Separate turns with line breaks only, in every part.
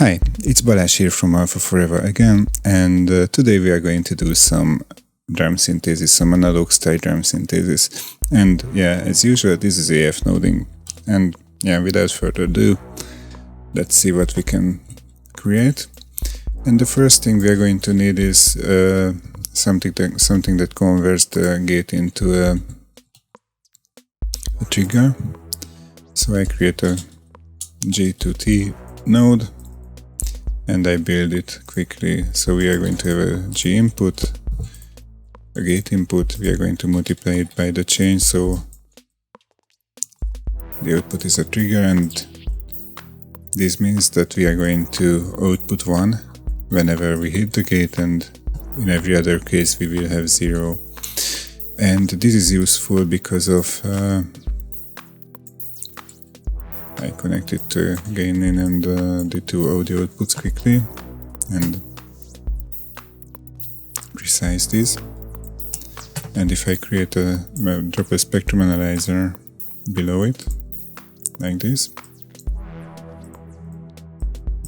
Hi, it's Balázs here from Alpha Forever again, and today we are going to do some drum synthesis, some analog style drum synthesis. And yeah, as usual, this is AFNoding. And yeah, without further ado, let's see what we can create. And the first thing we are going to need is something that converts the gate into a trigger. So I create a G2T node and I build it quickly. So we are going to have a G input, a gate input. We are going to multiply it by the change, so the output is a trigger, and this means that we are going to output 1 whenever we hit the gate, and in every other case we will have 0. And this is useful because of I connect it to gain in and the two audio outputs quickly and precise this. And if I create drop a spectrum analyzer below it, like this,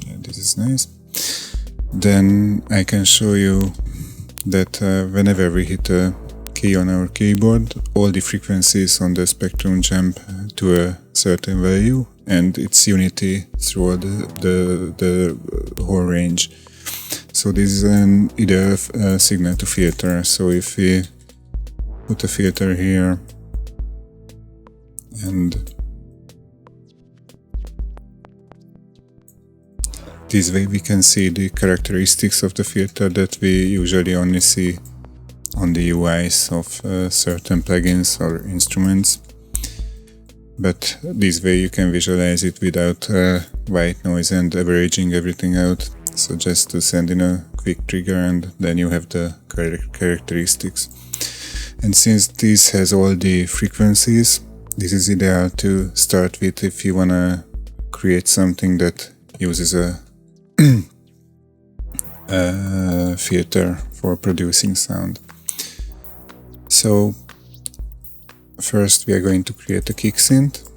yeah, this is nice, then I can show you that whenever we hit a key on our keyboard, all the frequencies on the spectrum jump to a certain value, and it's unity throughout the whole range. So this is an ideal signal to filter. So if we put a filter here, and this way we can see the characteristics of the filter that we usually only see on the UIs of certain plugins or instruments. But this way you can visualize it without white noise and averaging everything out. So just to send in a quick trigger and then you have the characteristics. And since this has all the frequencies, this is ideal to start with if you want to create something that uses a filter for producing sound. So first we are going to create a kick synth.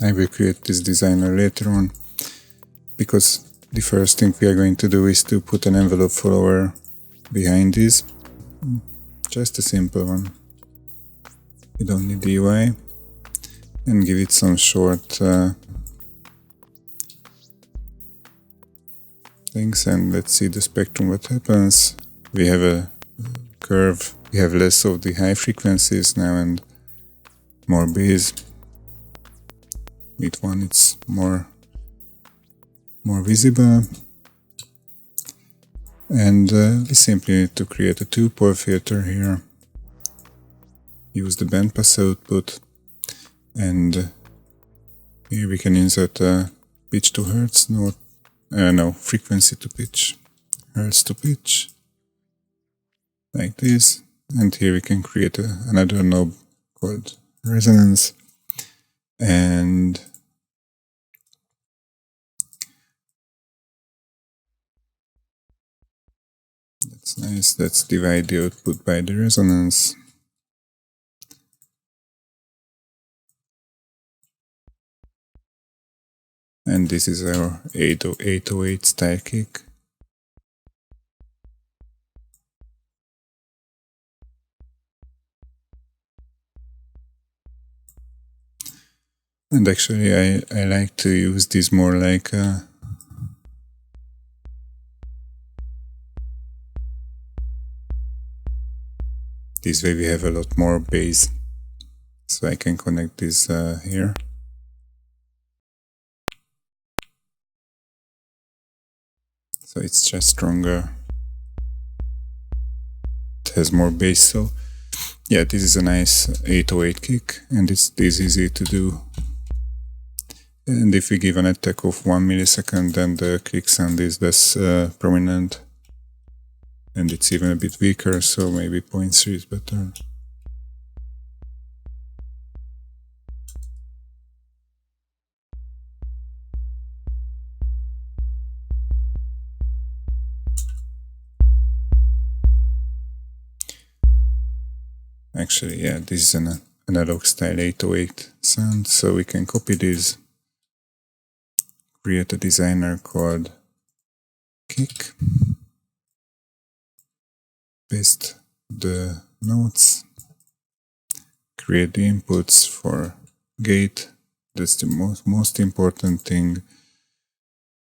I will create this designer later on, because the first thing we are going to do is to put an envelope follower behind this. Just a simple one. We don't need the UI. And give it some short things, and let's see the spectrum what happens. We have a curve. We have less of the high frequencies now and more bass. With one it's more visible. And we simply need to create a 2-pole filter here. Use the bandpass output, and here we can insert a pitch to hertz note. Frequency to pitch, hertz to pitch, like this. And here we can create another knob called resonance. And that's nice. Let's divide the output by the resonance. And this is our 808 style kick. And actually I like to use this more like this way we have a lot more bass. So I can connect this here. So it's just stronger. It has more bass. So yeah, this is a nice 808 kick, and it's this easy to do. And if we give an attack of 1 millisecond, then the click sound is less prominent. And it's even a bit weaker, so maybe 0.3 is better. Actually, yeah, this is an analog style 808 sound, so we can copy this create a designer called kick, paste the notes, create the inputs for gate, that's the most important thing,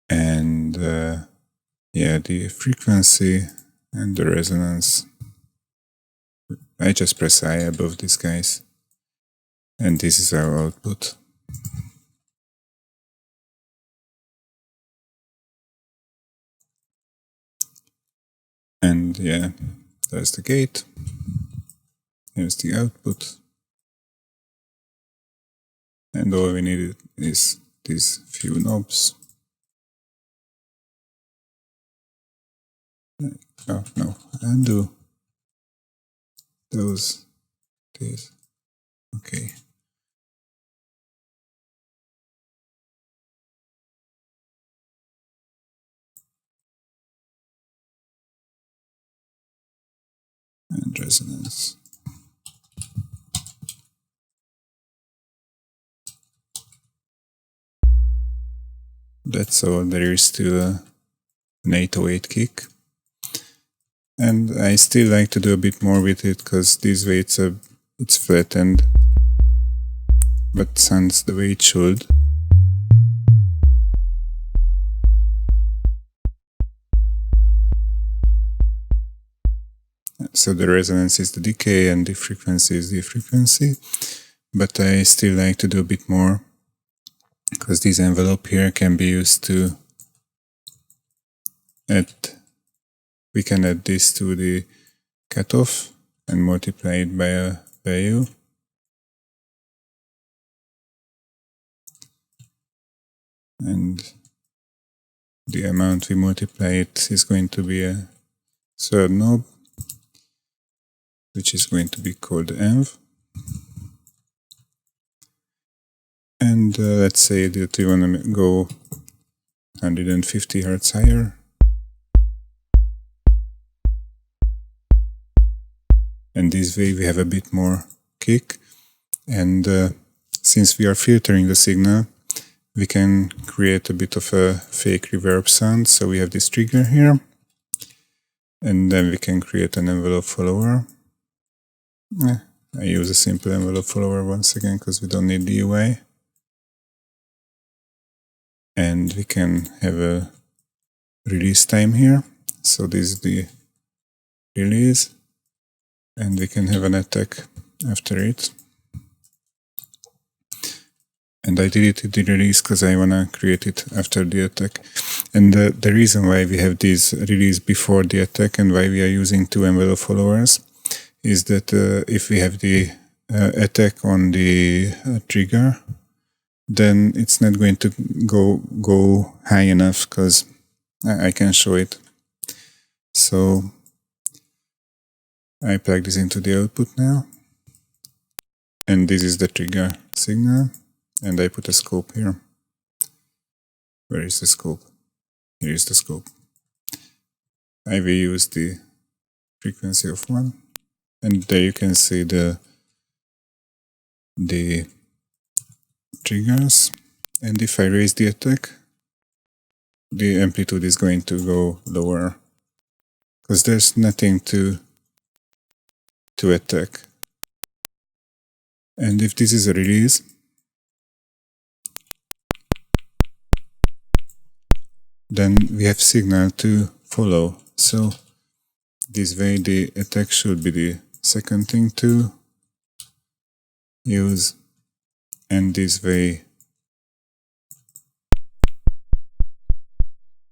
and yeah, the frequency and the resonance. I just press I above these guys, and this is our output. And yeah, there's the gate, here's the output, and all we need is these few knobs. Oh no, undo these. Okay. And resonance. That's all there is to an 808 kick. And I still like to do a bit more with it, because this way it's flattened, but sounds the way it should. So the resonance is the decay and the frequency is the frequency, but I still like to do a bit more, because this envelope here can be used to add, we can add this to the cutoff and multiply it by a value. And the amount we multiply it is going to be a third knob, which is going to be called env. And let's say that we want to go 150 Hz higher. And this way we have a bit more kick. And since we are filtering the signal, we can create a bit of a fake reverb sound. So we have this trigger here. And then we can create an envelope follower. I use a simple envelope follower once again, because we don't need the UI. And we can have a release time here. So this is the release. And we can have an attack after it. And I deleted the release because I want to create it after the attack. And the reason why we have this release before the attack and why we are using two envelope followers is that if we have the attack on the trigger, then it's not going to go high enough, because I can show it. So I plug this into the output now, and this is the trigger signal, and I put a scope here. Where is the scope? Here is the scope. I will use the frequency of 1, and there you can see the triggers, and if I raise the attack, the amplitude is going to go lower, because there's nothing to attack. And if this is a release, then we have signal to follow. So this way the attack should be the second thing to use, and this way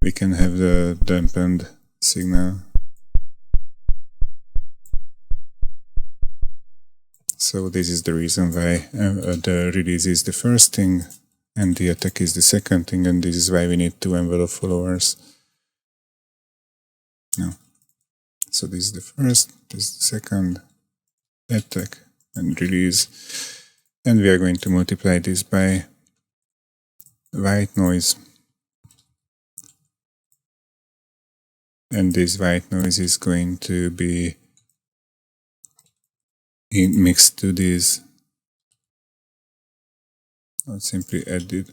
we can have the dampened signal. So this is the reason why the release is the first thing and the attack is the second thing, and this is why we need two envelope followers. No. So this is the first, this is the second, attack and release, and we are going to multiply this by white noise. And this white noise is going to be mixed to this. I'll simply add it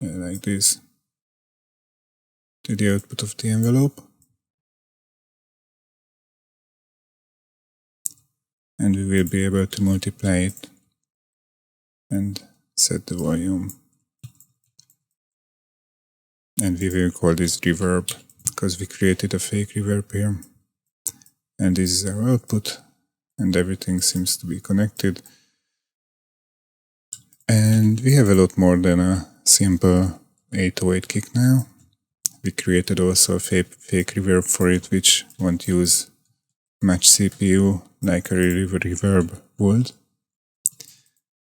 like this. to the output of the envelope. And we will be able to multiply it and set the volume. And we will call this reverb, because we created a fake reverb here. And this is our output, and everything seems to be connected. And we have a lot more than a simple 808 kick now. We created also a fake reverb for it, which won't use much CPU like a reverb would.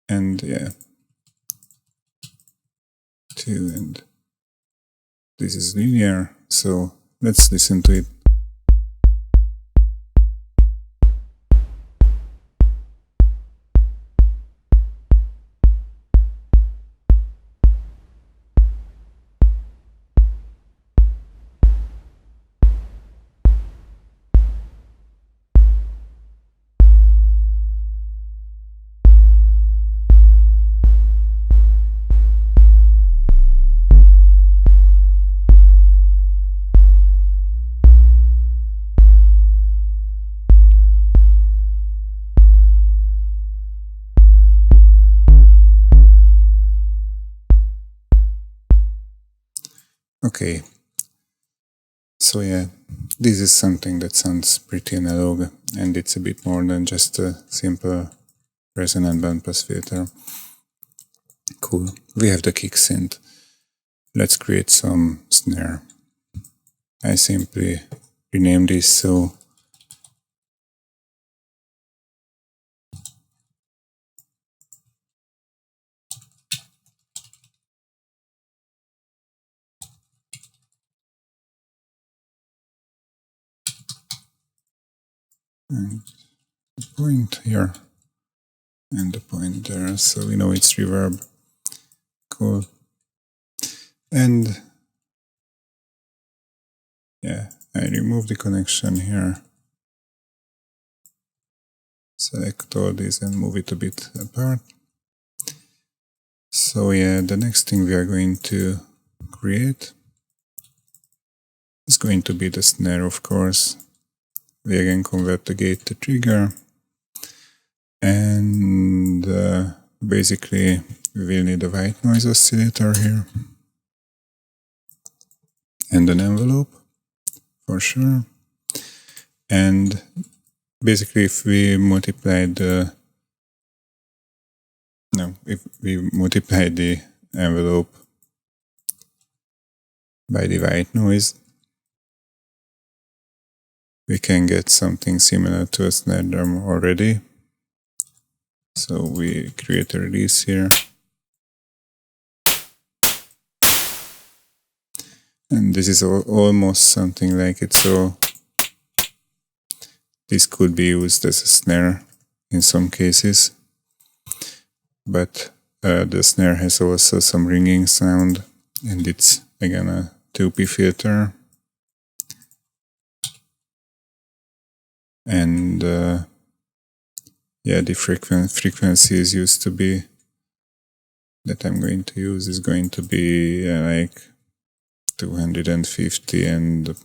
And yeah, 2, and this is linear, so let's listen to it. Okay, so yeah, this is something that sounds pretty analog, and it's a bit more than just a simple resonant bandpass filter. Cool, we have the kick synth. Let's create some snare. I simply rename this so and the point here and the point there, so we know it's reverb. Cool. And yeah, I remove the connection here, select all these and move it a bit apart. So yeah, the next thing we are going to create is going to be the snare, of course. We again convert the gate to trigger, and basically we will need a white noise oscillator here and an envelope for sure. And basically if we multiply the envelope by the white noise, we can get something similar to a snare drum already. So we create a release here. And this is almost something like it, so this could be used as a snare in some cases. But the snare has also some ringing sound, and it's again a 2P filter. And yeah, the frequencies used to be that I'm going to use is going to be like 250, and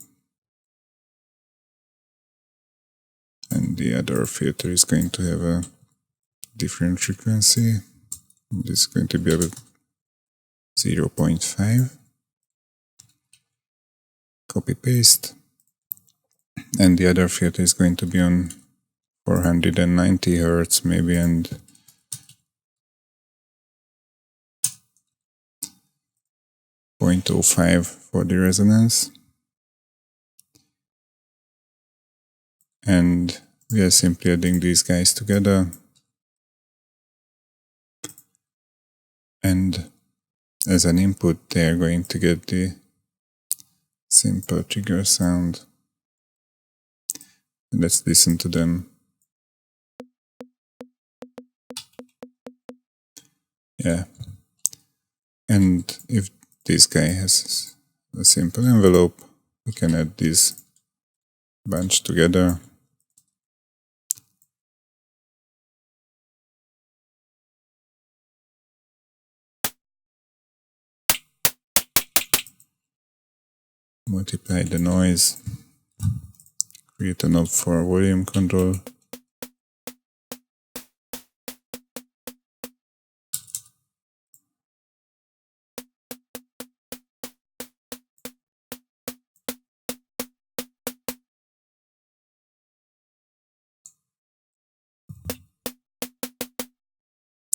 the other filter is going to have a different frequency. This is going to be about 0.5. Copy paste. And the other filter is going to be on 490 Hz maybe, and .05 for the resonance. And we are simply adding these guys together. And as an input, they are going to get the simple trigger sound. Let's listen to them. Yeah. And if this guy has a simple envelope, we can add this bunch together. multiply the noise, create a knob for volume control.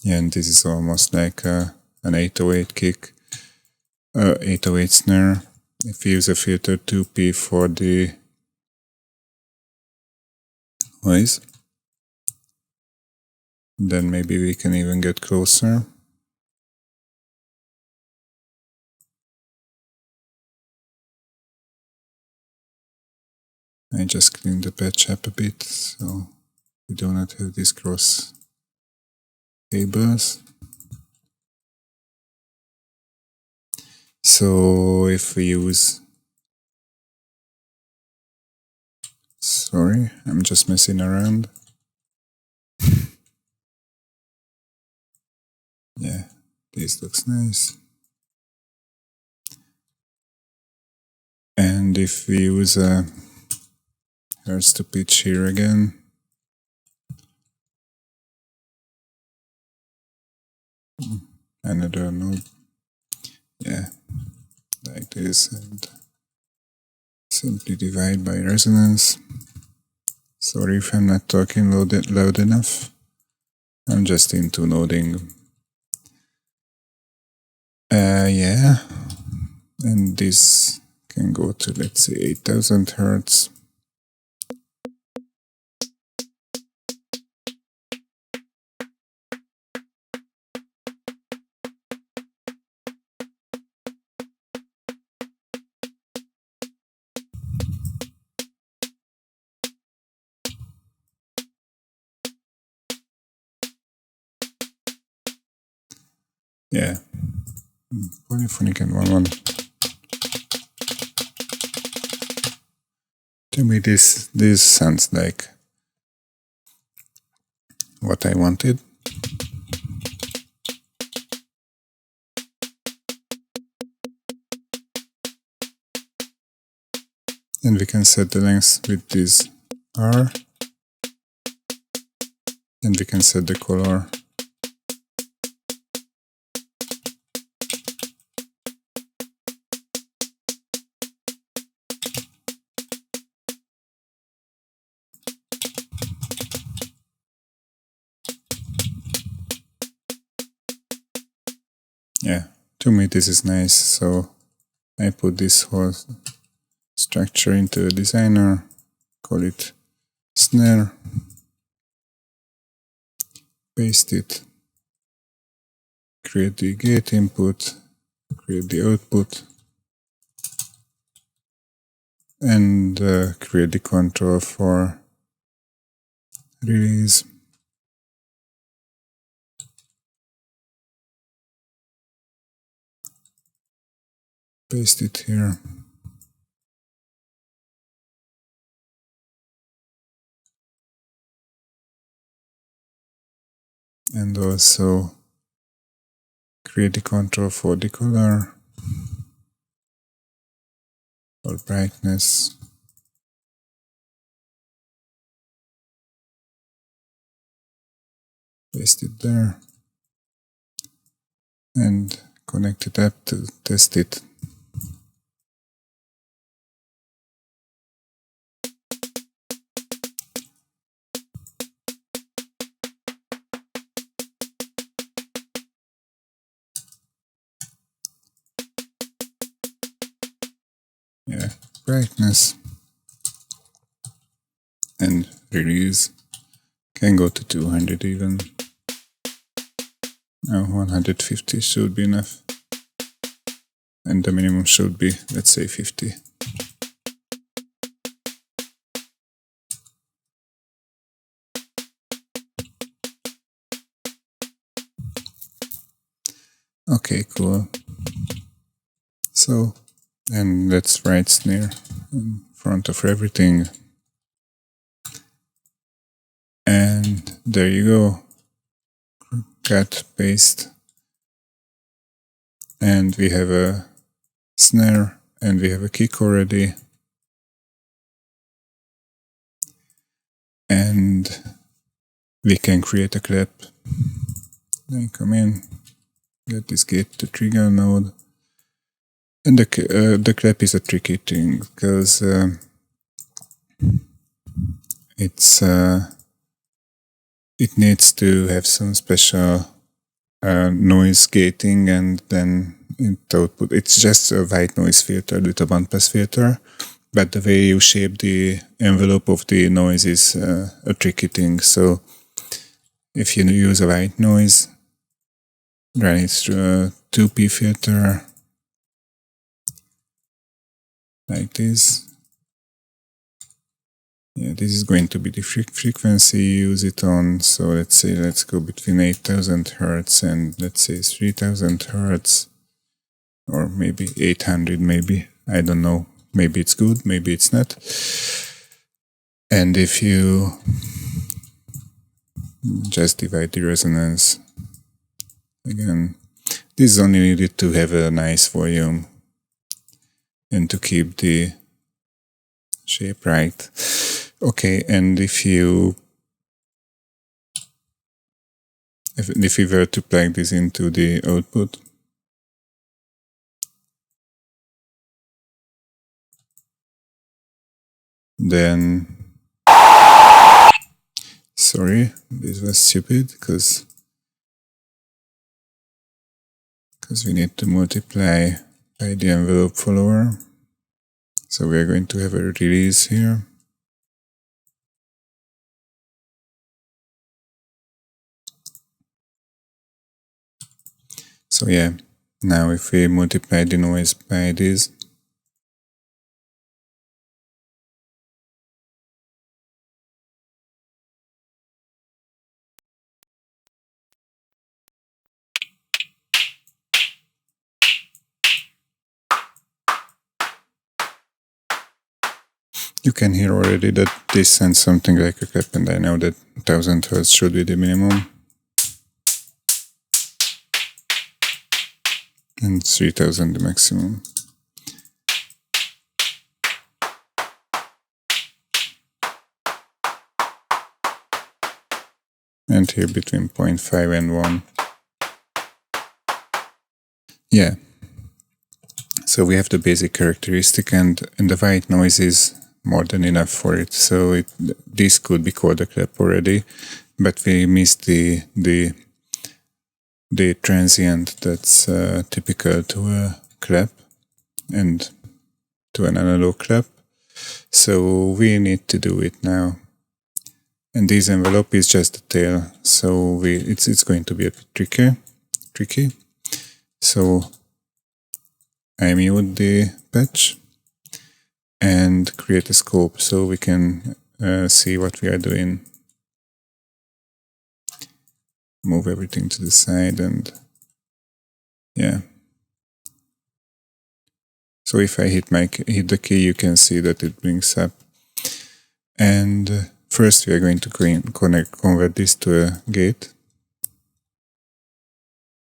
Yeah, and this is almost like an 808 kick, 808 snare. If we use a filter 2P for the noise, then maybe we can even get closer. I just cleaned the patch up a bit, so we do not have these cross cables. So if we use... Sorry, I'm just messing around. Yeah, this looks nice. And if we use a hertz to pitch here again, another node, yeah, like this, and simply divide by resonance. Sorry if I'm not talking loud enough. I'm just into noding. Yeah, and this can go to, let's say, 8000 Hertz. Yeah, polyphonic and 1-1. To me, this sounds like what I wanted. And we can set the length with this R. And we can set the color. Yeah, to me this is nice, so I put this whole structure into a designer, call it snare, paste it, create the gate input, create the output, and create the control for release. Paste it here. And also create the control for the color or brightness. Paste it there. And connect it up to test it. Yeah, brightness and release can go to 200 even. No, 150 should be enough. And the minimum should be, let's say, 50. Okay, cool. So, and let's write snare in front of everything. And there you go. Cut, paste. And we have a snare and we have a kick already. And we can create a clap. Then come in, get this gate to trigger node. And the clap is a tricky thing because it needs to have some special noise gating, and then output. It's just a white noise filter with a bandpass filter, but the way you shape the envelope of the noise is a tricky thing. So if you use a white noise, run it through a 2P filter like this. Yeah, this is going to be the frequency you use it on. So let's go between 8000 Hertz and let's say 3000 Hertz, or maybe 800, maybe, I don't know. Maybe it's good, maybe it's not. And if you just divide the resonance, again, this is only needed to have a nice volume and to keep the shape right. Okay, and if we were to plug this into the output, then, sorry, this was stupid because we need to multiply by the envelope follower. So we are going to have a release here. So yeah, now if we multiply the noise by this, you can hear already that this sends something like a clap, and I know that 1000 Hz should be the minimum. And 3000 the maximum. And here between 0.5 and 1. Yeah. So we have the basic characteristic, and the white noise is more than enough for it. So this could be called a clap already, but we missed the transient that's typical to a clap and to an analog clap. So we need to do it now. And this envelope is just a tail, so it's going to be a bit tricky. So I mute the patch and create a scope so we can see what we are doing. Move everything to the side, and yeah. So if I hit the key, you can see that it brings up. And first we are going to convert this to a gate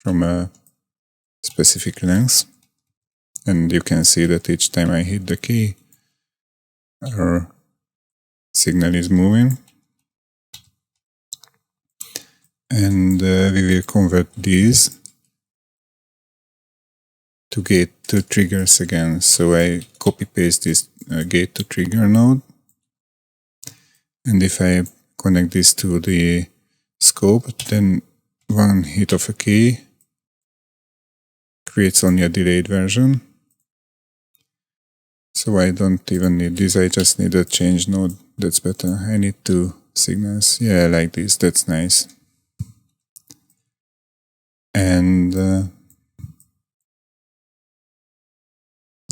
from a specific length. And you can see that each time I hit the key, our signal is moving. And we will convert these to gate to triggers again. So I copy paste this gate to trigger node. And if I connect this to the scope, then one hit of a key creates only a delayed version. So I don't even need this, I just need a change node. That's better. I need two signals. Yeah, like this, that's nice. And the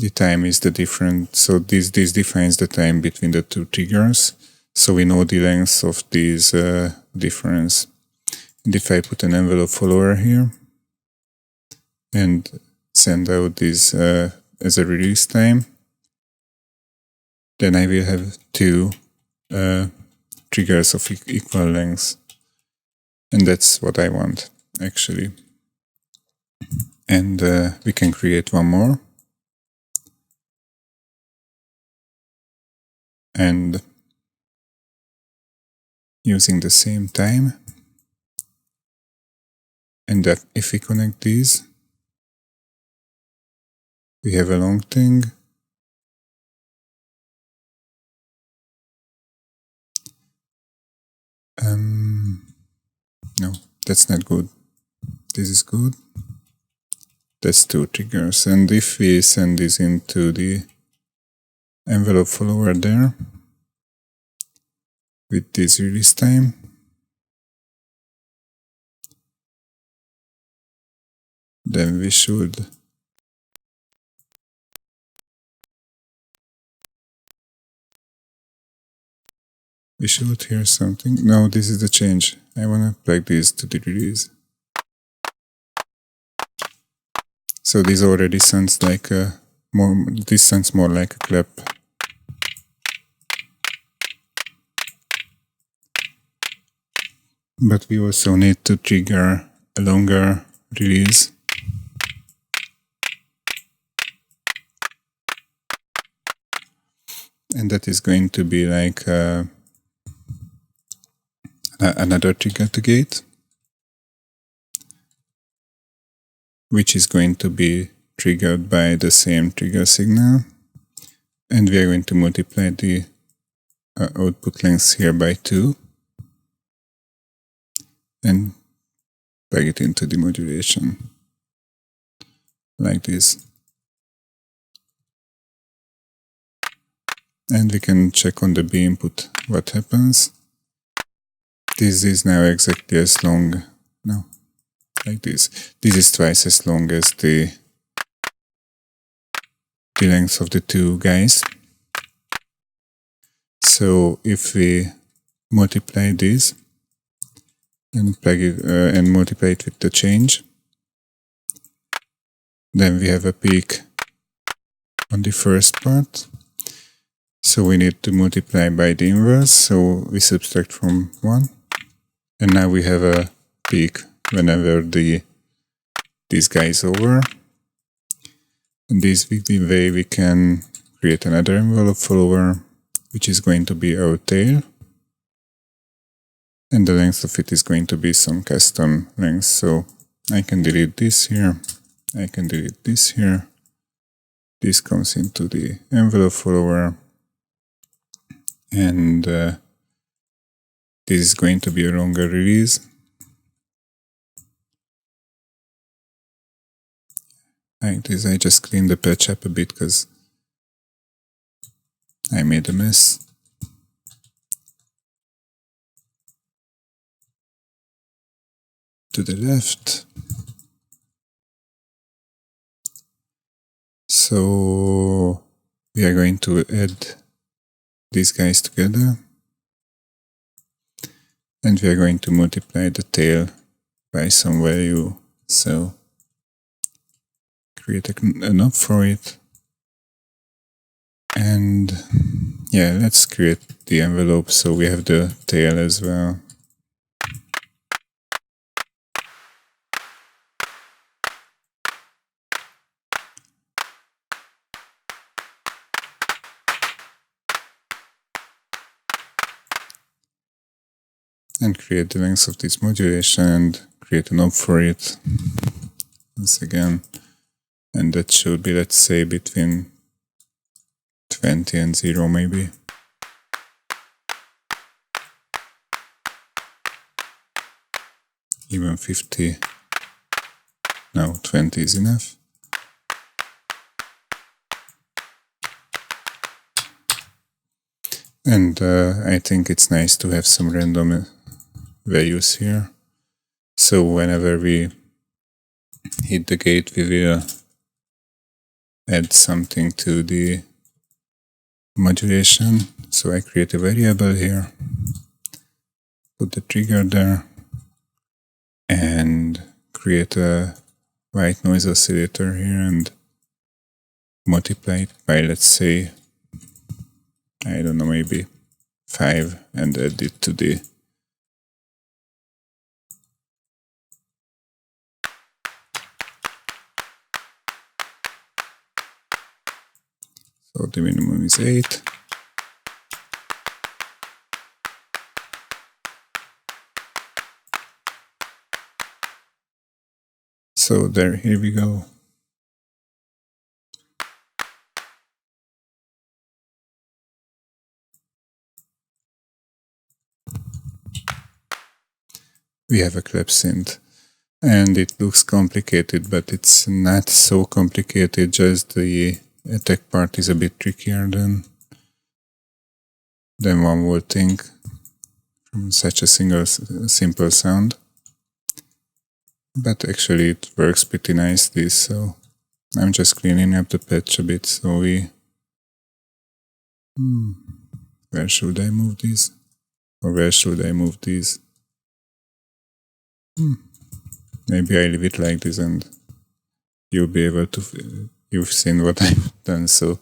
time is the difference. So this defines the time between the two triggers. So we know the length of this difference. And if I put an envelope follower here and send out this as a release time, then I will have two triggers of equal length. And that's what I want, actually. And we can create one more. and using the same time, and that if we connect these, we have a long thing. No, that's not good. This is good. That's 2 triggers. And if we send this into the envelope follower there, with this release time, then we should hear something. No, this is the change. I wanna plug this to the release. So this already sounds like this sounds more like a clap. But we also need to trigger a longer release. And that is going to be like another trigger to gate, which is going to be triggered by the same trigger signal. And we are going to multiply the output length here by 2 and plug it into the modulation like this. And we can check on the B input what happens. This is now exactly as long, no, like this. This is twice as long as the length of the 2 guys. So if we multiply this and plug it and multiply it with the change, then we have a peak on the first part. So we need to multiply by the inverse, so we subtract from 1. And now we have a peak whenever this guy is over. And this way we can create another envelope follower, which is going to be our tail. And the length of it is going to be some custom length. So I can delete this here. I can delete this here. This comes into the envelope follower. And this is going to be a longer release. Like this, I just cleaned the patch up a bit because I made a mess. To the left. So we are going to add these guys together. And we are going to multiply the tail by some value. So create a knob for it. And yeah, let's create the envelope so we have the tail as well. And create the length of this modulation and create a knob for it once again. And that should be, let's say, between 20 and 0 maybe. Even 50. No, 20 is enough. And I think it's nice to have some random values here. So whenever we hit the gate, we will add something to the modulation. So I create a variable here, put the trigger there, and create a white noise oscillator here and multiply it by, let's say, I don't know, maybe 5, and add it to the so the minimum is 8. So there, here we go. We have a clap synth. And it looks complicated, but it's not so complicated, just the attack part is a bit trickier than one would think from such a simple sound. But actually it works pretty nicely, so I'm just cleaning up the patch a bit, so where should I move these? Or where should I move these? Maybe I leave it like this and you'll be able to, you've seen what I've done, so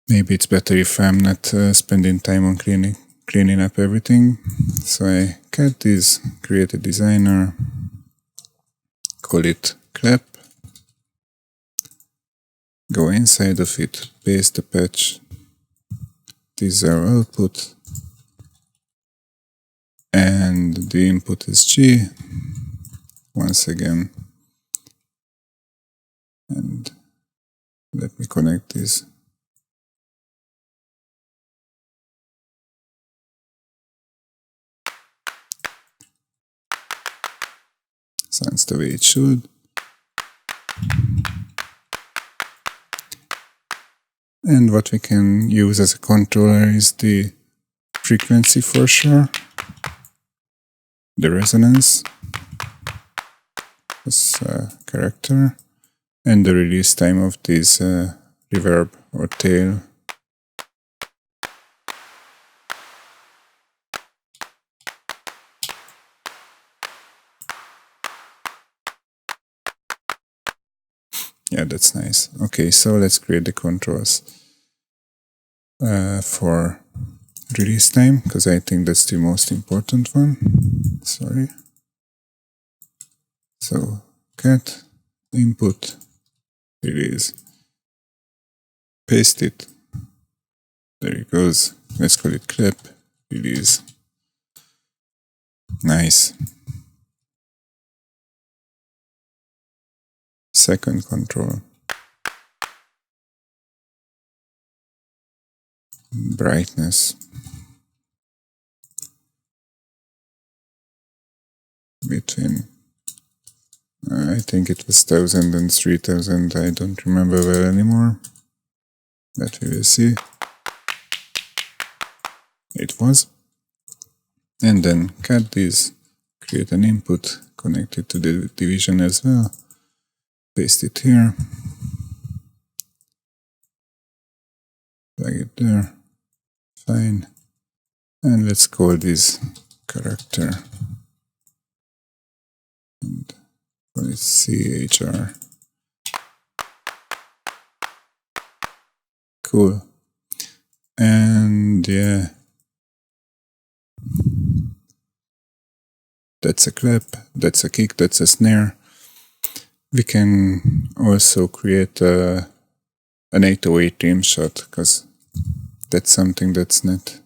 maybe it's better if I'm not spending time on cleaning up everything. So I cut this, create a designer, call it clap, go inside of it, paste the patch, this is our output, and the input is G, once again, and let me connect this. Sounds the way it should. And what we can use as a controller is the frequency for sure, the resonance as a character, and the release time of this reverb or tail. Yeah, that's nice. Okay, so let's create the controls for release time, because I think that's the most important one. Sorry. So cat input release, paste it, there it goes. Let's call it clap release. Nice. Second control, brightness, between I think it was 1000 and 3000, I don't remember well anymore, but we will see. It was. And then cut this, create an input, connect it to the division as well, paste it here, plug it there, fine, and let's call this character, and call it CHR. Cool. And yeah, that's a clap, that's a kick, that's a snare. We can also create an 808 dream shot, because that's something that's not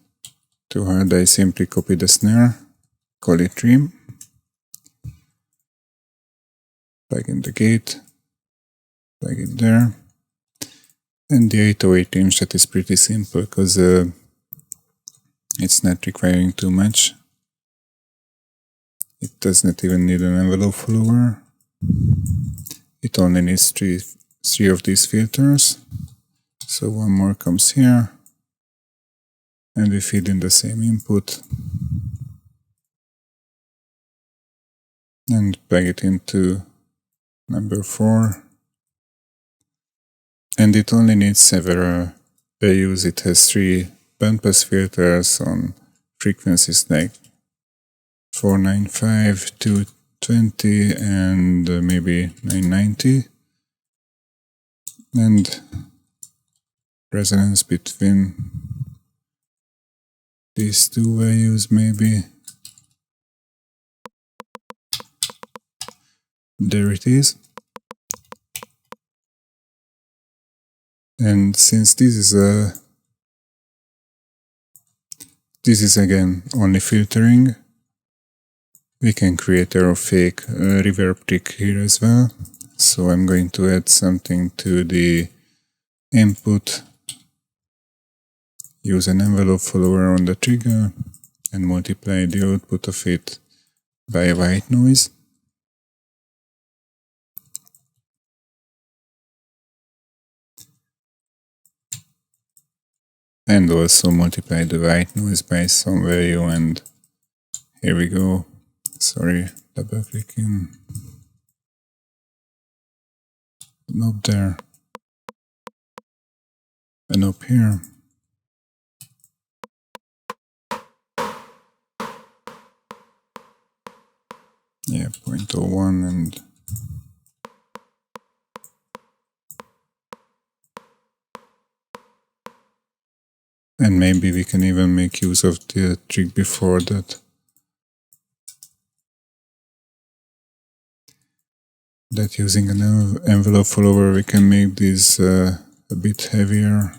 too hard. I simply copy the snare, call it dream, plug in the gate, plug it there, and the 808 dream shot is pretty simple, because it's not requiring too much. It does not even need an envelope follower. It only needs three of these filters. So one more comes here, and we feed in the same input and plug it into number 4. And it only needs several values. It has 3 bandpass filters on frequencies like 495, 220, and maybe 990. And resonance between these 2 values, maybe. There it is. And since this is again only filtering, We can create our fake reverb trick here as well. So I'm going to add something to the input, use an envelope follower on the trigger, and multiply the output of it by a white noise. And also multiply the white noise by some value, and here we go. Sorry, double clicking. Knob there. A knob here. Yeah, 0.01 and maybe we can even make use of the trick before that. That using an envelope follower we can make this a bit heavier.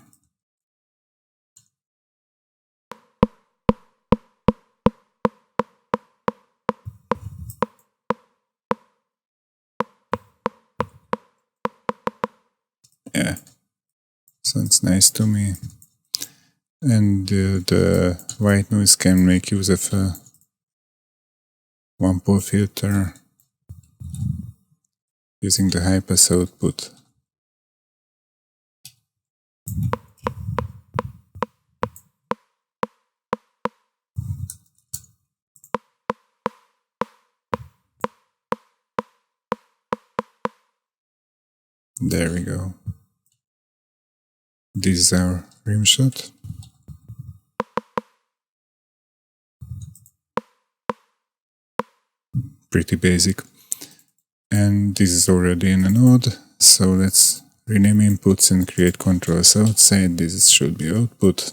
Yeah, sounds nice to me. And the white noise can make use of a one-pole filter using the high-pass output. There we go. This is our rim shot. Pretty basic. And this is already in a node, so let's rename inputs and create controls outside. This should be output.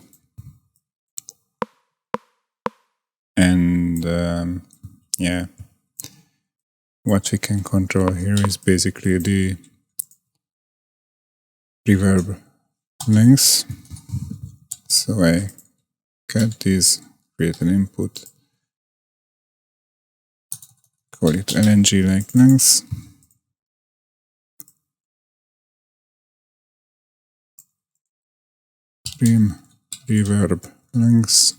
And yeah, what we can control here is basically the reverb length. So I cut this, create an input, call it LNG like length. Trim reverb length.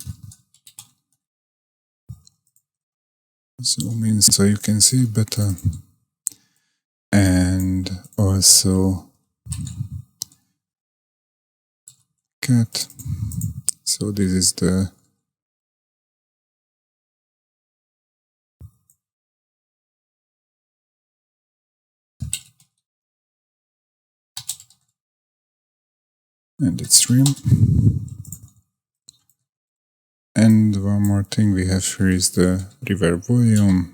Zoom in so you can see better. And also cut. So this is the and it's trim. And one more thing we have here is the reverb volume.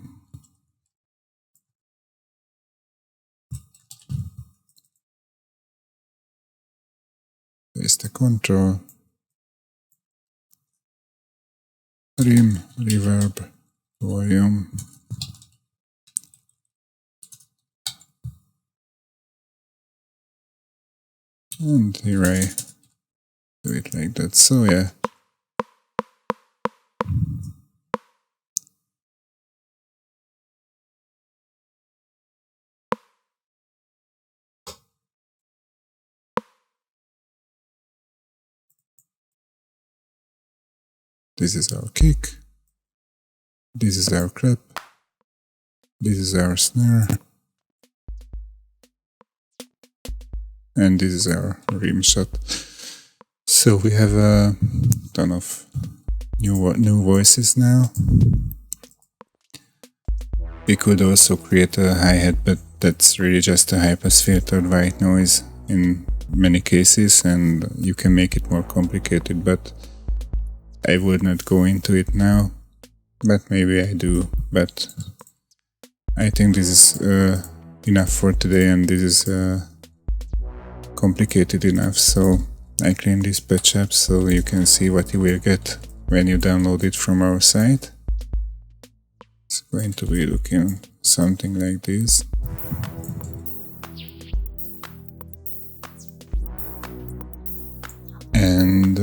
There's the control. Rim, reverb, volume. And here I do it like that. So yeah. This is our kick. This is our clap. This is our snare. And this is our rim shot. So we have a ton of new voices now. We could also create a hi-hat, but that's really just a high-pass filtered white noise in many cases, and you can make it more complicated, but I would not go into it now. But maybe I do. But I think this is enough for today, and this is complicated enough, so I cleaned this patch up so you can see what you will get when you download it from our site. It's going to be looking something like this. And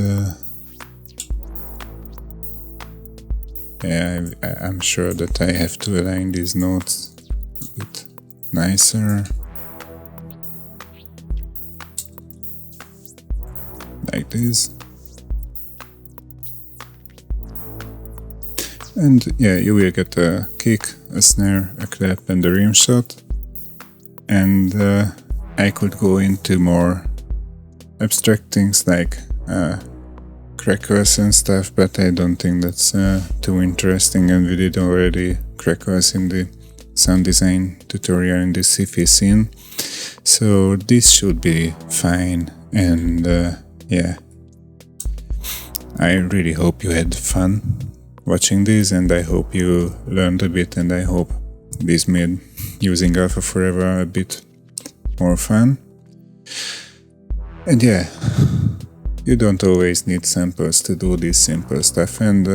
yeah, I'm sure that I have to align these nodes a bit nicer. Like this. And yeah, you will get a kick, a snare, a clap and a rim shot. And I could go into more abstract things like crackles and stuff, but I don't think that's too interesting, and we did already crackles in the sound design tutorial in the sci-fi scene. So this should be fine, and yeah, I really hope you had fun watching this, and I hope you learned a bit, and I hope this made using Alpha Forever a bit more fun. And yeah, you don't always need samples to do this simple stuff, and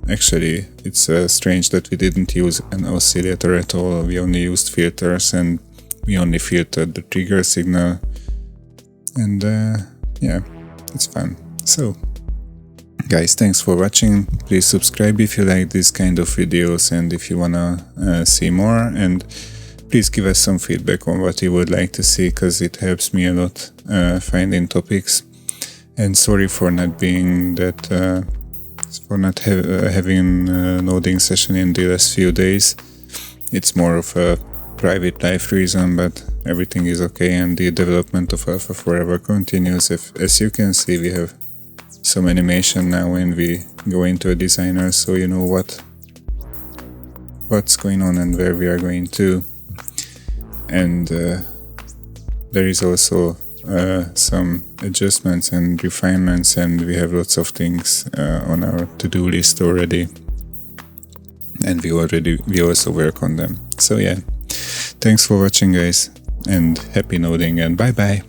actually it's strange that we didn't use an oscillator at all. We only used filters, and we only filtered the trigger signal, and yeah, it's fun. So guys, thanks for watching. Please subscribe if you like this kind of videos and if you wanna see more, and please give us some feedback on what you would like to see, because it helps me a lot finding topics. And sorry for not being that, for not having a noding session in the last few days. It's more of a private life reason, but everything is okay, and the development of Alpha Forever continues. As you can see, we have some animation now when we go into a designer, so you know what's going on and where we are going to. And there is also some adjustments and refinements, and we have lots of things on our to-do list already, and we also work on them. So yeah, thanks for watching guys, and happy noding, and bye bye.